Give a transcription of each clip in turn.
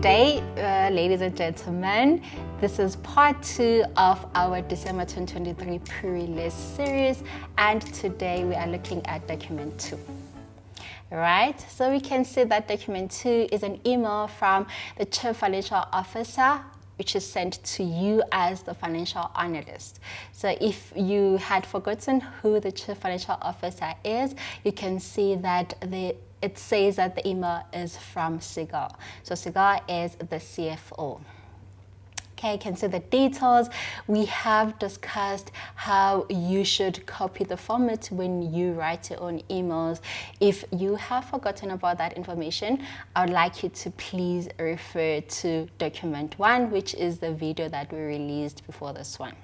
Good day, ladies and gentlemen. This is part 2 of our December 2023 pre-release series, and today we are looking at document 2. Right, so we can see that document 2 is an email from the Chief Financial Officer, which is sent to you as the financial analyst. So if you had forgotten who the Chief Financial Officer is, you can see that it says that the email is from Sigal. So Sigal is the CFO. Okay, you can see the details. We have discussed how you should copy the format when you write your own emails. If you have forgotten about that information, I would like you to please refer to document 1, which is the video that we released before this one.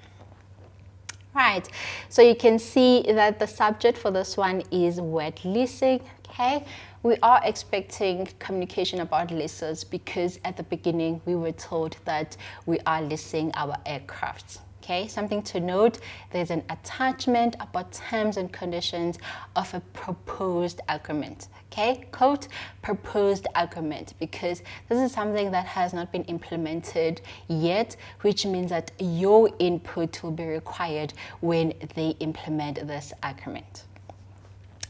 Right, so you can see that the subject for this one is wet leasing. Okay, we are expecting communication about leases because at the beginning we were told that we are leasing our aircraft. Okay, something to note, there's an attachment about terms and conditions of a proposed agreement. Okay, quote, proposed agreement, because this is something that has not been implemented yet, which means that your input will be required when they implement this agreement.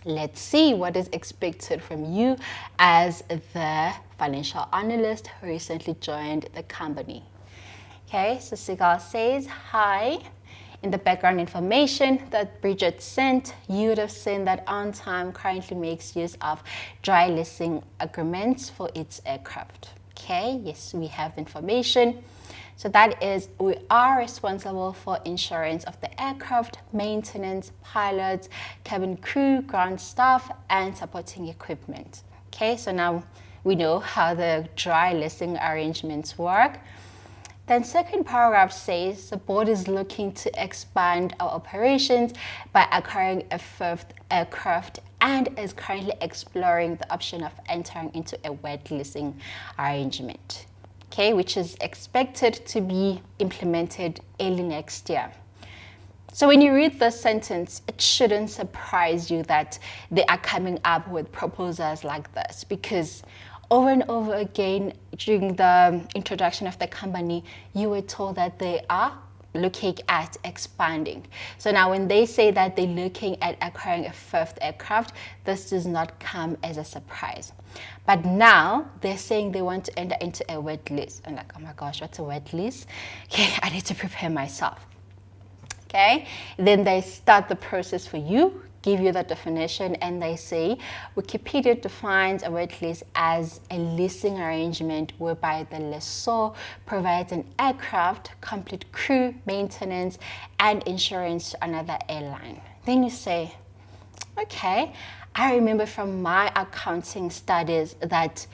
Let's see what is expected from you as the financial analyst who recently joined the company. Okay, so Sigal says, hi. In the background information that Bridget sent, you would have seen that On Time currently makes use of dry leasing agreements for its aircraft. Okay, yes, we have information. So that is, we are responsible for insurance of the aircraft, maintenance, pilots, cabin crew, ground staff, and supporting equipment. Okay, so now we know how the dry leasing arrangements work. Then second paragraph says the board is looking to expand our operations by acquiring a 5th aircraft and is currently exploring the option of entering into a wet leasing arrangement. Okay, which is expected to be implemented early next year. So when you read this sentence, it shouldn't surprise you that they are coming up with proposals like this, because over and over again during the introduction of the company, you were told that they are looking at expanding. So now when they say that they're looking at acquiring a 5th aircraft, this does not come as a surprise. But now they're saying they want to enter into a wet lease. I'm like, oh my gosh, what's a wet lease? Okay, I need to prepare myself. Okay, then they start the process for you, give you the definition, and they say Wikipedia defines a wet lease as a leasing arrangement whereby the lessor provides an aircraft, complete crew, maintenance, and insurance to another airline. Then you say, okay, I remember from my accounting studies that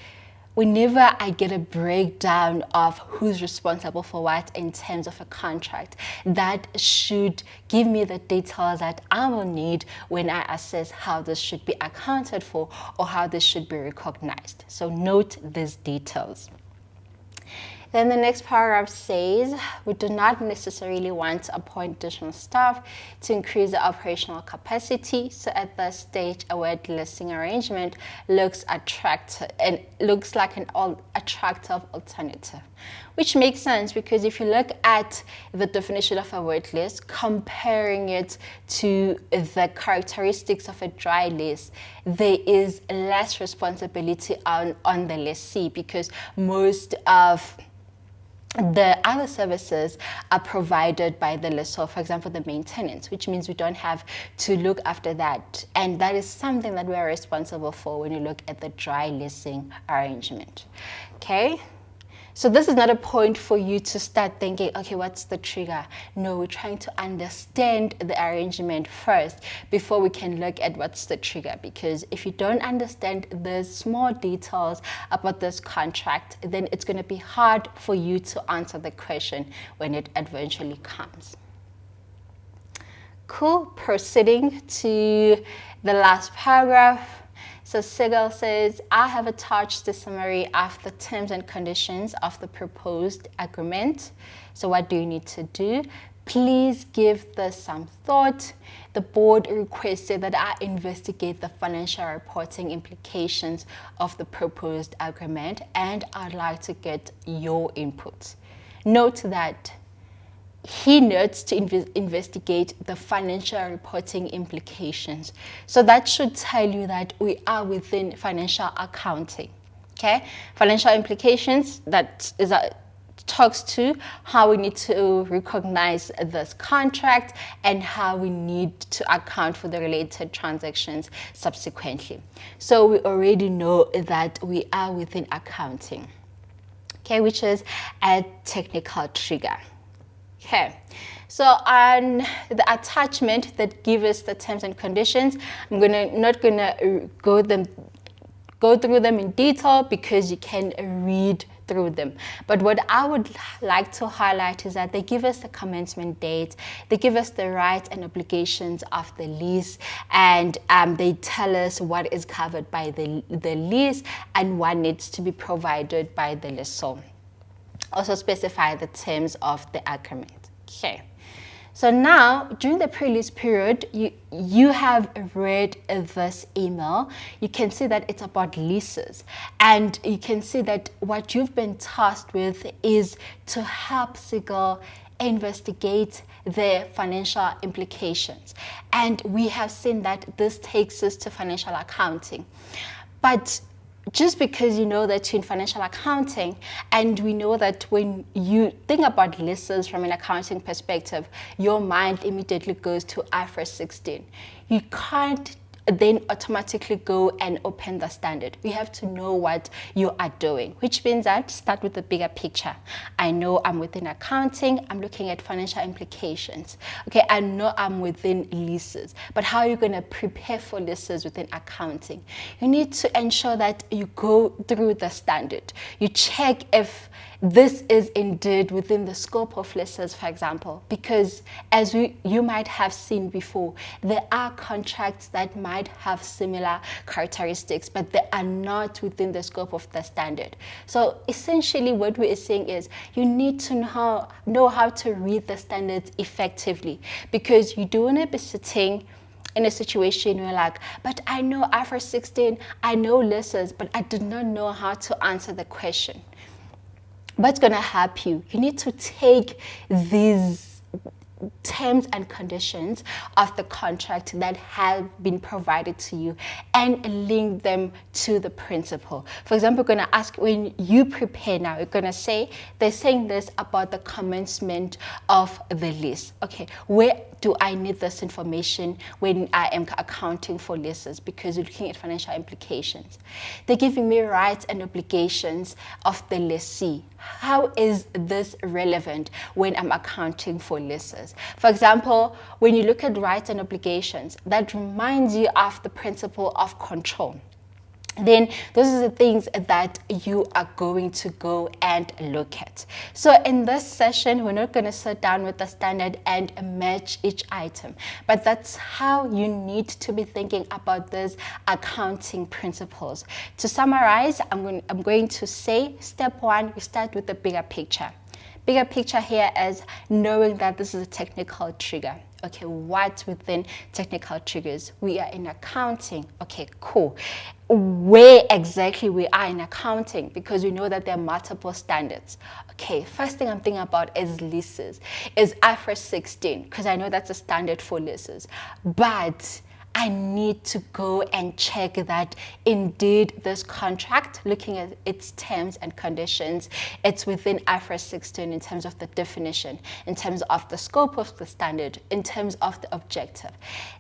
whenever I get a breakdown of who's responsible for what in terms of a contract, that should give me the details that I will need when I assess how this should be accounted for or how this should be recognized. So note these details. Then the next paragraph says, we do not necessarily want to appoint additional staff to increase the operational capacity. So at this stage, a wet leasing arrangement looks attractive and looks like an attractive alternative, which makes sense because if you look at the definition of a wet lease, comparing it to the characteristics of a dry lease, there is less responsibility on the lessee because most of the other services are provided by the lessor, for example, the maintenance, which means we don't have to look after that. And that is something that we are responsible for when you look at the dry leasing arrangement. Okay. So this is not a point for you to start thinking, okay, what's the trigger? No, we're trying to understand the arrangement first before we can look at what's the trigger. Because if you don't understand the small details about this contract, then it's going to be hard for you to answer the question when it eventually comes. Cool. Proceeding to the last paragraph. So Sigal says, I have attached the summary of the terms and conditions of the proposed agreement. So what do you need to do? Please give this some thought. The board requested that I investigate the financial reporting implications of the proposed agreement, and I'd like to get your input. Note that he needs to investigate the financial reporting implications. So that should tell you that we are within financial accounting. Okay, financial implications, that is a talks to how we need to recognize this contract and how we need to account for the related transactions subsequently. So we already know that we are within accounting, okay, which is a technical trigger. Okay, so on the attachment that gives us the terms and conditions, I'm not gonna go through them in detail because you can read through them. But what I would like to highlight is that they give us the commencement date, they give us the rights and obligations of the lease, and they tell us what is covered by the lease and what needs to be provided by the lessor. Also specify the terms of the agreement. Okay. So now, during the pre-lease period, you have read this email. You can see that it's about leases. And you can see that what you've been tasked with is to help Sigil investigate their financial implications. And we have seen that this takes us to financial accounting. But just because you know that you're in financial accounting, and we know that when you think about leases from an accounting perspective, your mind immediately goes to IFRS 16. You can't then automatically go and open the standard. We have to know what you are doing, which means that start with the bigger picture. I know I'm within accounting, I'm looking at financial implications. Okay, I know I'm within leases, but how are you going to prepare for leases within accounting? You need to ensure that you go through the standard. You check if this is indeed within the scope of leases, for example, because as you might have seen before, there are contracts that might have similar characteristics, but they are not within the scope of the standard. So essentially what we are saying is you need to know how to read the standards effectively, because you don't want to be sitting in a situation where like, but I know IFRS 16, I know leases, but I did not know how to answer the question. What's going to help you? You need to take these terms and conditions of the contract that have been provided to you and link them to the principle. For example, we're going to ask, when you prepare now, you're going to say, they're saying this about the commencement of the lease. Okay, where do I need this information when I am accounting for leases? Because you're looking at financial implications. They're giving me rights and obligations of the lessee. How is this relevant when I'm accounting for leases? For example, when you look at rights and obligations, that reminds you of the principle of control. Then those are the things that you are going to go and look at. So in this session, we're not going to sit down with the standard and match each item, but that's how you need to be thinking about these accounting principles. To summarize, I'm going to say step one, we start with the bigger picture. Bigger picture here is knowing that this is a technical trigger. Okay, what's within technical triggers? We are in accounting. Okay, cool. Where exactly we are in accounting, because we know that there are multiple standards. Okay, first thing I'm thinking about is leases, is IFRS 16, because I know that's a standard for leases. But I need to go and check that indeed this contract, looking at its terms and conditions, it's within IFRS 16 in terms of the definition, in terms of the scope of the standard, in terms of the objective.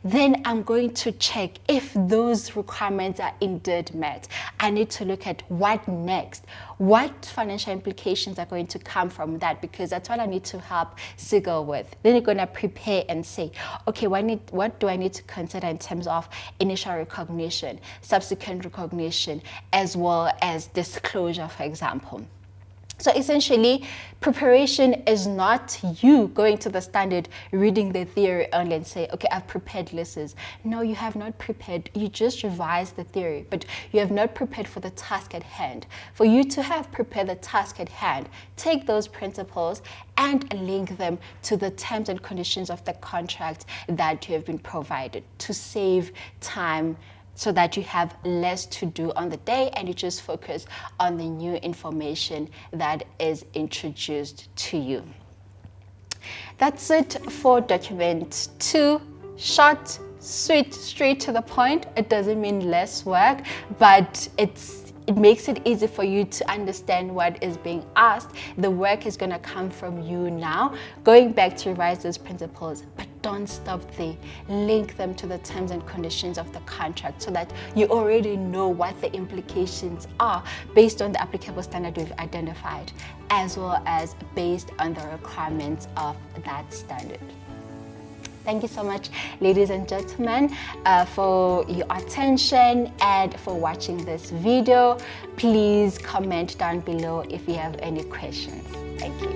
Then I'm going to check if those requirements are indeed met. I need to look at what next, what financial implications are going to come from that, because that's what I need to help Sigil with. Then you're going to prepare and say, okay, what do I need to consider in terms of initial recognition, subsequent recognition, as well as disclosure, for example. So essentially, preparation is not you going to the standard, reading the theory only and say, okay, I've prepared lists. No, you have not prepared. You just revised the theory, but you have not prepared for the task at hand. For you to have prepared the task at hand, take those principles and link them to the terms and conditions of the contract that you have been provided to save time, so that you have less to do on the day and you just focus on the new information that is introduced to you. That's it for document 2. Short, sweet, straight to the point. It doesn't mean less work, but it makes it easy for you to understand what is being asked. The work is going to come from you now, going back to revise those principles, but don't stop there. Link them to the terms and conditions of the contract so that you already know what the implications are based on the applicable standard we've identified, as well as based on the requirements of that standard. Thank you so much, ladies and gentlemen, for your attention and for watching this video. Please comment down below if you have any questions. Thank you.